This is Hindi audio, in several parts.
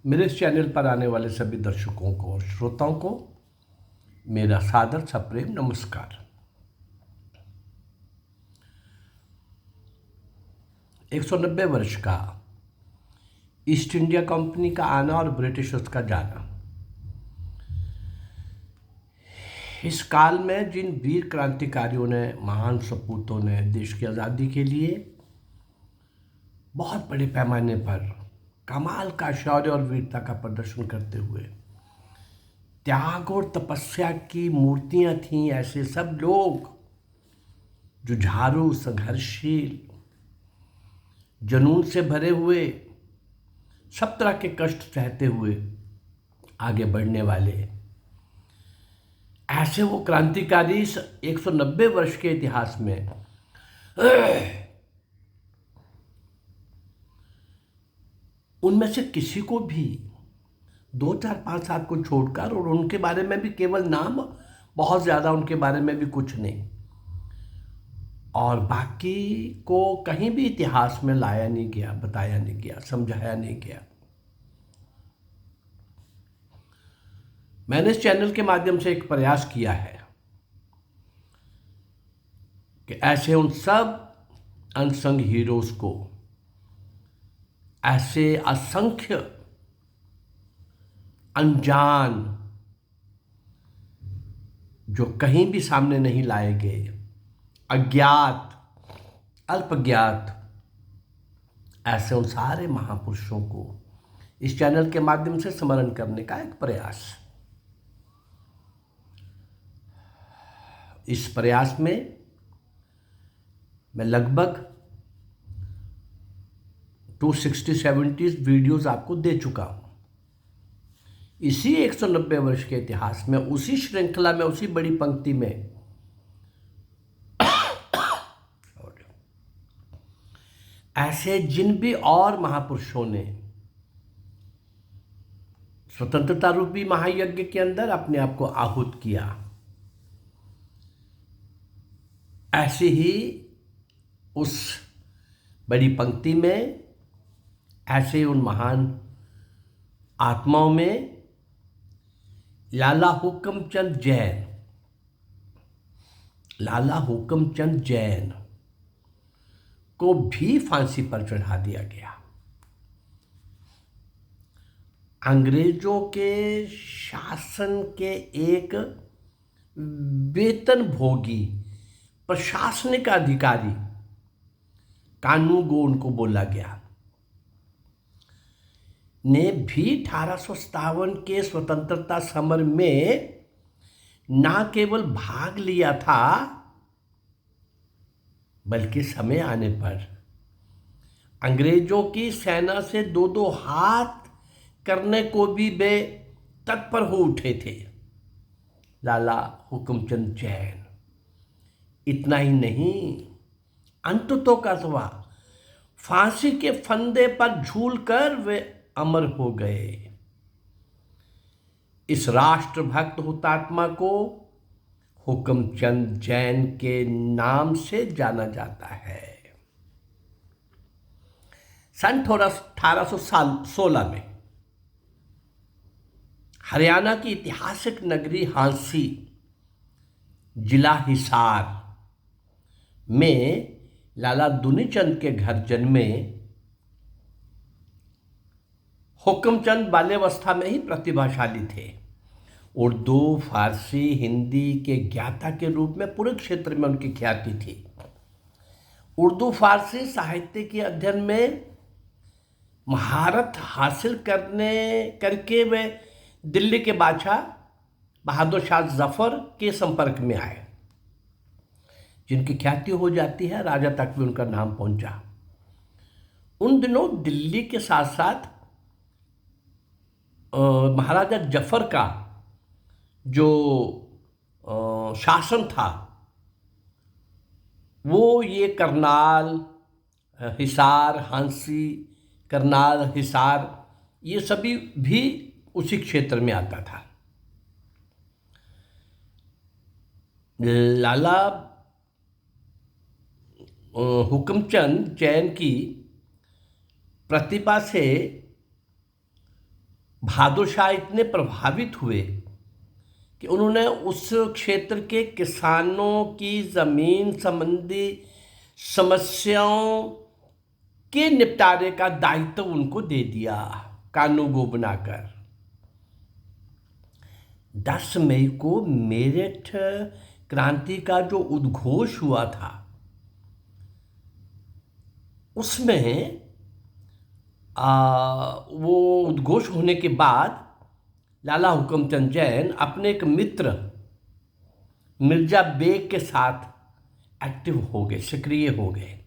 मेरे इस चैनल पर आने वाले सभी दर्शकों को और श्रोताओं को मेरा सादर सप्रेम नमस्कार। 190 वर्ष का ईस्ट इंडिया कंपनी का आना और ब्रिटिशर्स का जाना। इस काल में जिन वीर क्रांतिकारियों ने, महान सपूतों ने देश की आज़ादी के लिए बहुत बड़े पैमाने पर कमाल का शौर्य और वीरता का प्रदर्शन करते हुए त्याग और तपस्या की मूर्तियां थीं, ऐसे सब लोग जुझारू, संघर्षशील, जुनून से भरे हुए, सब तरह के कष्ट सहते हुए आगे बढ़ने वाले, ऐसे वो क्रांतिकारी 190 वर्ष के इतिहास में उनमें से किसी को भी 2 4 5 7 को छोड़कर, और उनके बारे में भी केवल नाम, बहुत ज़्यादा उनके बारे में भी कुछ नहीं, और बाकी को कहीं भी इतिहास में लाया नहीं गया, बताया नहीं गया, समझाया नहीं गया। मैंने इस चैनल के माध्यम से एक प्रयास किया है कि ऐसे उन सब अनसंग हीरोज को, ऐसे असंख्य अनजान जो कहीं भी सामने नहीं लाए गए, अज्ञात, अल्पज्ञात, ऐसे उन सारे महापुरुषों को इस चैनल के माध्यम से स्मरण करने का एक प्रयास। इस प्रयास में मैं लगभग 260-70 वीडियोस आपको दे चुका हूं। इसी 190 वर्ष के इतिहास में, उसी श्रृंखला में, उसी बड़ी पंक्ति में ऐसे जिन भी और महापुरुषों ने स्वतंत्रता रूपी महायज्ञ के अंदर अपने आप को आहुत किया, ऐसे ही उस बड़ी पंक्ति में, ऐसे उन महान आत्माओं में लाला हुक्मचंद जैन, लाला हुक्मचंद जैन को भी फांसी पर चढ़ा दिया गया। अंग्रेजों के शासन के एक वेतन भोगी प्रशासनिक अधिकारी, कानूगो उनको बोला गया, ने भी 1857 के स्वतंत्रता समर में ना केवल भाग लिया था, बल्कि समय आने पर अंग्रेजों की सेना से 2-2 हाथ करने को भी वे तत्पर हो उठे थे। लाला हुक्मचंद जैन। इतना ही नहीं, अंततोगत्वा फांसी के फंदे पर झूलकर वे अमर हो गए। इस राष्ट्रभक्त हुतात्मा को हुक्मचंद जैन के नाम से जाना जाता है। सन 1816 में हरियाणा की ऐतिहासिक नगरी हांसी, जिला हिसार में लाला दुनीचंद के घर जन्मे हुक्मचंद बाल्यावस्था में ही प्रतिभाशाली थे। उर्दू, फारसी, हिंदी के ज्ञाता के रूप में पूरे क्षेत्र में उनकी ख्याति थी। उर्दू फारसी साहित्य के अध्ययन में महारत हासिल करके वे दिल्ली के बादशाह बहादुर शाह जफर के संपर्क में आए, जिनकी ख्याति हो जाती है, राजा तक भी उनका नाम पहुंचा। उन दिनों दिल्ली के साथ साथ महाराजा जफर का जो शासन था, वो ये करनाल, हिसार, हांसी, करनाल, हिसार, ये सभी भी उसी क्षेत्र में आता था। लाला हुक्मचंद जैन की प्रतिभा से बहादुर शाह इतने प्रभावित हुए कि उन्होंने उस क्षेत्र के किसानों की ज़मीन संबंधी समस्याओं के निपटारे का दायित्व उनको दे दिया कानून बनाकर। 10 मई को मेरठ क्रांति का जो उद्घोष हुआ था, उसमें वो उद्घोष होने के बाद लाला हुक्मचंद जैन अपने एक मित्र मिर्जा बेग के साथ एक्टिव हो गए, सक्रिय हो गए।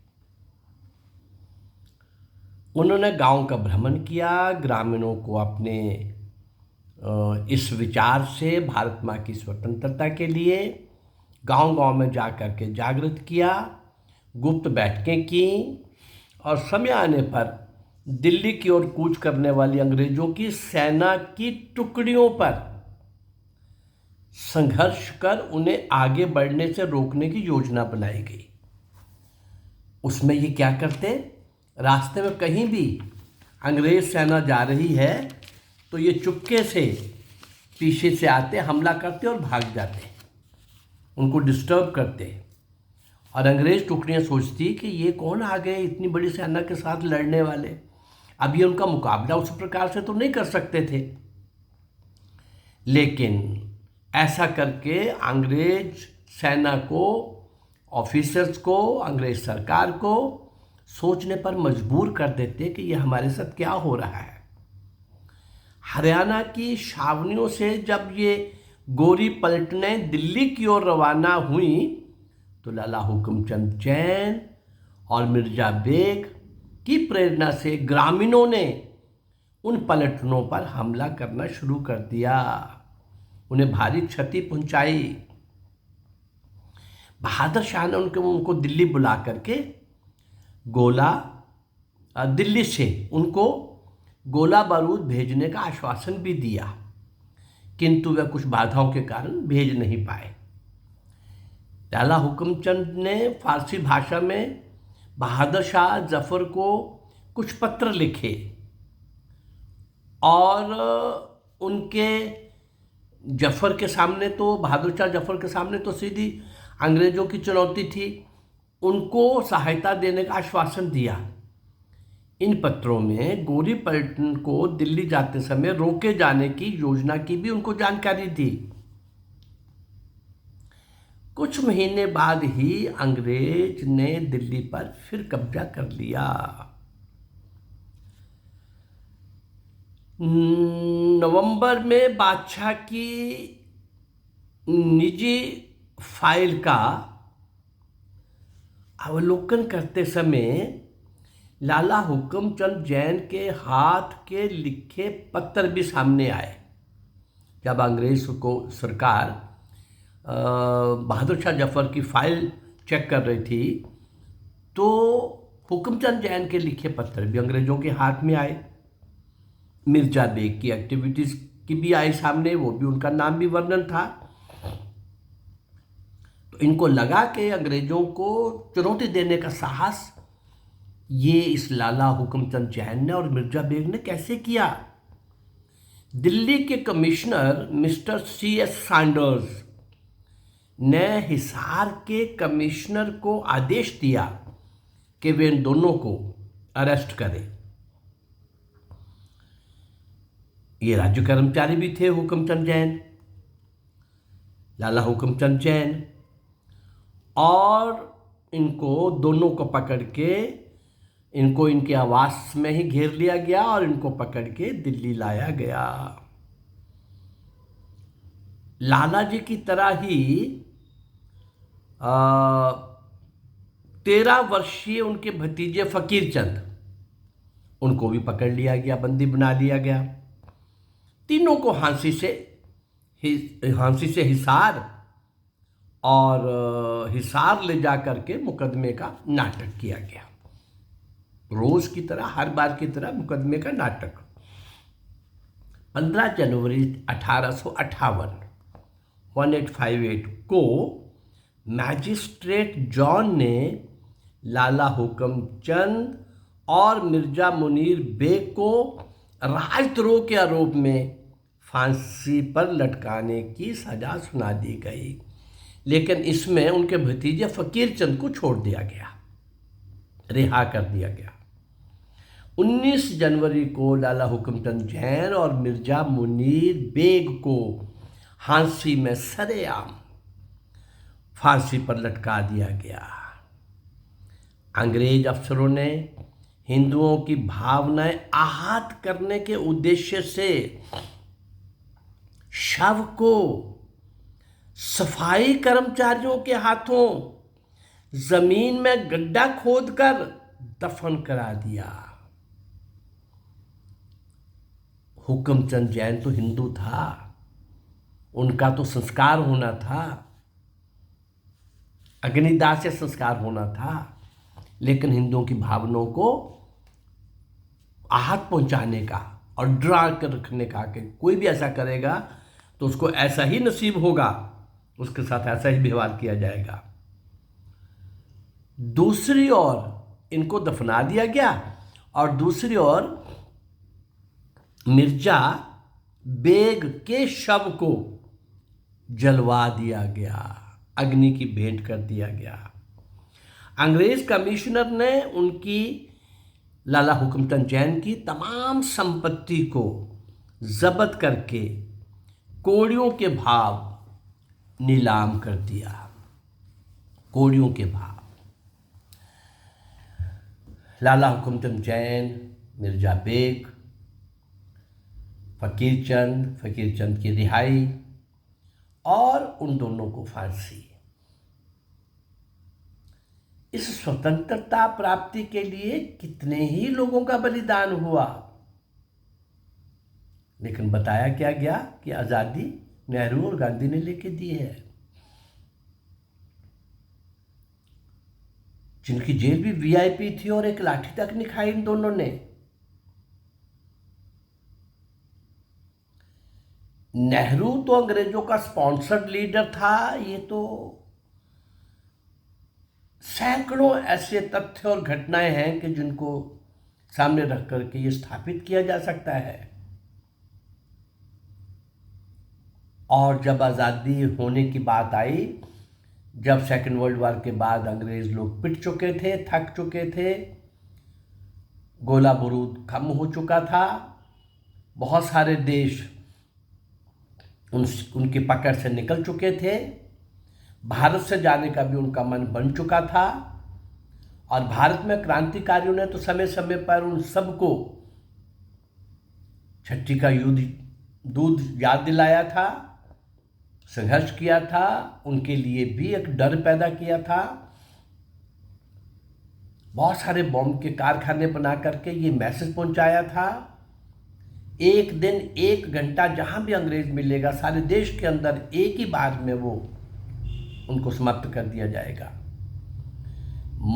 उन्होंने गांव का भ्रमण किया, ग्रामीणों को अपने इस विचार से भारत माँ की स्वतंत्रता के लिए गांव-गांव में जा कर के जागृत किया, गुप्त बैठकें की और समय आने पर दिल्ली की ओर कूच करने वाली अंग्रेजों की सेना की टुकड़ियों पर संघर्ष कर उन्हें आगे बढ़ने से रोकने की योजना बनाई गई। उसमें ये क्या करते, रास्ते में कहीं भी अंग्रेज सेना जा रही है तो ये चुपके से पीछे से आते, हमला करते और भाग जाते, उनको डिस्टर्ब करते। और अंग्रेज टुकड़ियाँ सोचती कि ये कौन आ गए इतनी बड़ी सेना के साथ लड़ने वाले, अब ये उनका मुकाबला उस प्रकार से तो नहीं कर सकते थे। लेकिन ऐसा करके अंग्रेज सेना को, ऑफिसर्स को, अंग्रेज सरकार को सोचने पर मजबूर कर देते कि ये हमारे साथ क्या हो रहा है। हरियाणा की छावनियों से जब ये गोरी पलटनें दिल्ली की ओर रवाना हुई तो लाला हुक्मचंद जैन और मिर्जा बेग की प्रेरणा से ग्रामीणों ने उन पलटनों पर हमला करना शुरू कर दिया, उन्हें भारी क्षति पहुंचाई। बहादुर शाह ने उनको दिल्ली बुला करके दिल्ली से उनको गोला बारूद भेजने का आश्वासन भी दिया, किंतु वे कुछ बाधाओं के कारण भेज नहीं पाए। लाला हुक्मचंद ने फारसी भाषा में बहादुर शाह जफर को कुछ पत्र लिखे और उनके जफर के सामने तो, बहादुर शाह जफर के सामने तो सीधी अंग्रेज़ों की चुनौती थी, उनको सहायता देने का आश्वासन दिया। इन पत्रों में गोरी पलटन को दिल्ली जाते समय रोके जाने की योजना की भी उनको जानकारी दी। कुछ महीने बाद ही अंग्रेज ने दिल्ली पर फिर कब्जा कर लिया। नवंबर में बादशाह की निजी फाइल का अवलोकन करते समय लाला हुक्मचंद जैन के हाथ के लिखे पत्र भी सामने आए। जब अंग्रेज को सरकार बहादुर शाह जफर की फाइल चेक कर रही थी तो हुक्मचंद जैन के लिखे पत्र भी अंग्रेजों के हाथ में आए। मिर्जा बेग की एक्टिविटीज़ की भी आई सामने, वो भी, उनका नाम भी वर्णन था। तो इनको लगा कि अंग्रेजों को चुनौती देने का साहस ये इस लाला हुक्मचंद जैन ने और मिर्जा बेग ने कैसे किया। दिल्ली के कमिश्नर मिस्टर C.S. सैंडर्स ने हिसार के कमिश्नर को आदेश दिया कि वे इन दोनों को अरेस्ट करें। ये राज्य कर्मचारी भी थे हुक्मचंद जैन, लाला हुक्मचंद जैन, और इनको दोनों को पकड़ के इनको इनके आवास में ही घेर लिया गया और इनको पकड़ के दिल्ली लाया गया। लाला जी की तरह ही 13 वर्षीय उनके भतीजे फकीर चंद, उनको भी पकड़ लिया गया, बंदी बना लिया गया। तीनों को फांसी से हिसार और हिसार ले जा करके मुकदमे का नाटक किया गया। रोज की तरह, हर बार की तरह मुकदमे का नाटक। 15 जनवरी 1858 को मैजिस्ट्रेट जॉन ने लाला हुक्मचंद और मिर्जा मुनीर बेग को राजद्रोह के आरोप में फांसी पर लटकाने की सजा सुना दी गई, लेकिन इसमें उनके भतीजे फकीर चंद को छोड़ दिया गया, रिहा कर दिया गया। 19 जनवरी को लाला हुक्मचंद जैन और मिर्जा मुनीर बेग को फांसी में सरेआम फांसी पर लटका दिया गया। अंग्रेज अफसरों ने हिंदुओं की भावनाएं आहत करने के उद्देश्य से शव को सफाई कर्मचारियों के हाथों जमीन में गड्ढा खोदकर दफन करा दिया। हुक्मचंद जैन तो हिंदू था, उनका तो संस्कार होना था, अग्निदाह से संस्कार होना था, लेकिन हिंदुओं की भावनाओं को आहत पहुंचाने का और डरा कर रखने का कि कोई भी ऐसा करेगा तो उसको ऐसा ही नसीब होगा, उसके साथ ऐसा ही व्यवहार किया जाएगा। दूसरी ओर इनको दफना दिया गया और दूसरी ओर मिर्जा बेग के शव को जलवा दिया गया, अग्नि की भेंट कर दिया गया। अंग्रेज कमिश्नर ने उनकी लाला हुक्मचंद जैन की तमाम संपत्ति को जब्त करके कौड़ियों के भाव नीलाम कर दिया, कौड़ियों के भाव। लाला हुक्मचंद जैन, मिर्जा बेग, फकीर चंद की रिहाई और उन दोनों को फांसी। इस स्वतंत्रता प्राप्ति के लिए कितने ही लोगों का बलिदान हुआ, लेकिन बताया क्या गया कि आज़ादी नेहरू और गांधी ने लेके दी है। जिनकी जेल भी वीआईपी थी और एक लाठी तक नहीं खाई इन दोनों ने। नेहरू तो अंग्रेजों का स्पॉन्सर्ड लीडर था, ये तो सैकड़ों ऐसे तथ्य और घटनाएं हैं कि जिनको सामने रख करके ये स्थापित किया जा सकता है। और जब आज़ादी होने की बात आई, जब सेकेंड वर्ल्ड वॉर के बाद अंग्रेज लोग पिट चुके थे, थक चुके थे, गोला बारूद कम हो चुका था, बहुत सारे देश उनकी पकड़ से निकल चुके थे, भारत से जाने का भी उनका मन बन चुका था, और भारत में क्रांतिकारियों ने तो समय समय पर उन सबको छठी का दूध याद दिलाया था, संघर्ष किया था, उनके लिए भी एक डर पैदा किया था। बहुत सारे बॉम्ब के कारखाने बना करके ये मैसेज पहुंचाया था, एक दिन एक घंटा जहां भी अंग्रेज मिलेगा सारे देश के अंदर एक ही बार में वो उनको समाप्त कर दिया जाएगा।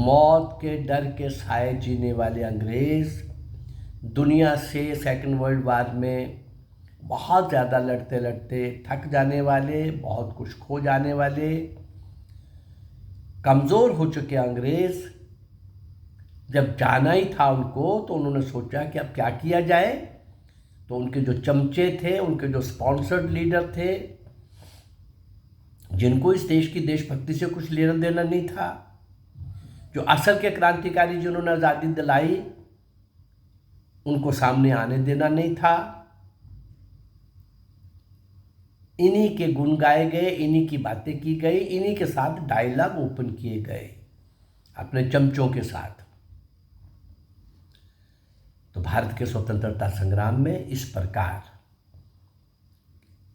मौत के डर के साए जीने वाले अंग्रेज दुनिया से सेकेंड वर्ल्ड वॉर में बहुत ज़्यादा लड़ते लड़ते थक जाने वाले, बहुत कुछ खो जाने वाले, कमज़ोर हो चुके अंग्रेज जब जाना ही था उनको, तो उन्होंने सोचा कि अब क्या किया जाए। तो उनके जो चमचे थे, उनके जो स्पॉन्सर्ड लीडर थे, जिनको इस देश की देशभक्ति से कुछ लेना देना नहीं था, जो असल के क्रांतिकारी जिन्होंने आज़ादी दिलाई, उनको सामने आने देना नहीं था। इन्हीं के गुण गाए गए, इन्हीं की बातें की गई, इन्हीं के साथ डायलॉग ओपन किए गए अपने चमचों के साथ। तो भारत के स्वतंत्रता संग्राम में इस प्रकार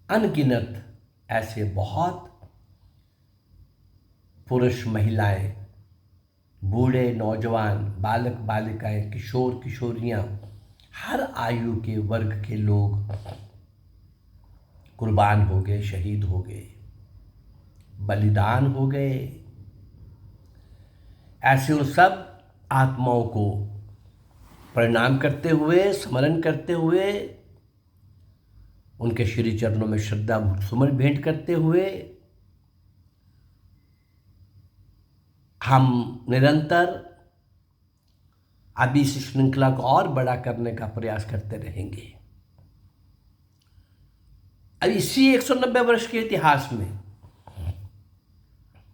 अनगिनत ऐसे बहुत पुरुष, महिलाएं, बूढ़े, नौजवान, बालक, बालिकाएं, किशोर, किशोरियां, हर आयु के वर्ग के लोग कुर्बान हो गए, शहीद हो गए, बलिदान हो गए। ऐसे उन सब आत्माओं को प्रणाम करते हुए, स्मरण करते हुए, उनके श्री चरणों में श्रद्धा सुमन भेंट करते हुए हम निरंतर अभी इस श्रृंखला को और बड़ा करने का प्रयास करते रहेंगे। अब इसी 190 वर्ष के इतिहास में,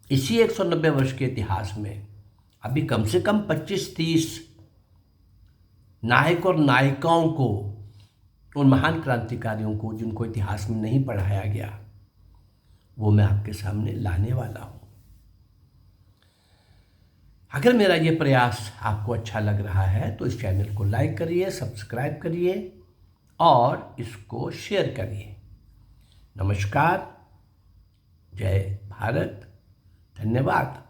इसी 190 वर्ष के इतिहास में अभी कम से कम 25-30 नायक और नायिकाओं को, उन महान क्रांतिकारियों को जिनको इतिहास में नहीं पढ़ाया गया, वो मैं आपके सामने लाने वाला हूँ। अगर मेरा ये प्रयास आपको अच्छा लग रहा है तो इस चैनल को लाइक करिए, सब्सक्राइब करिए और इसको शेयर करिए। नमस्कार, जय भारत, धन्यवाद।